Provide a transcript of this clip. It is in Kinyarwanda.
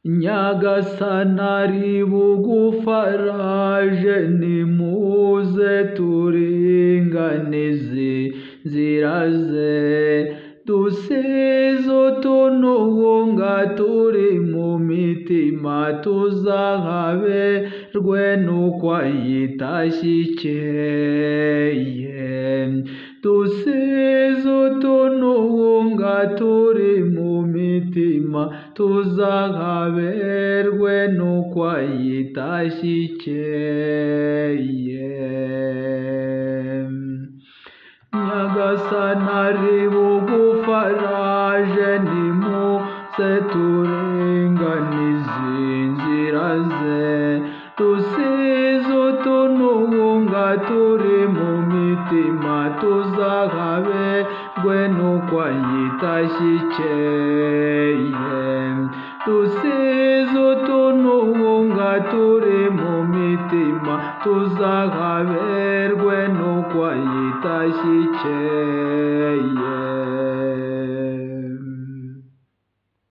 Nyagasani ari bugufaraje nimuze turinganize inzira ze dusize utununga turi mu mitima tuzahaberwe n'uko ayitashye ikeye dusize utununga turi mu mitima tuzahaberwe n'uko ayitashye ikeye Nyagasani ari bugufaraje nimuze turinganize inzira ze dusize utununga turi mu mitima tuzahaberwe n'uko ayitashye ikeye dusize utununga turi mu mitima tuzahaberwe n'uko ayitashye ikeye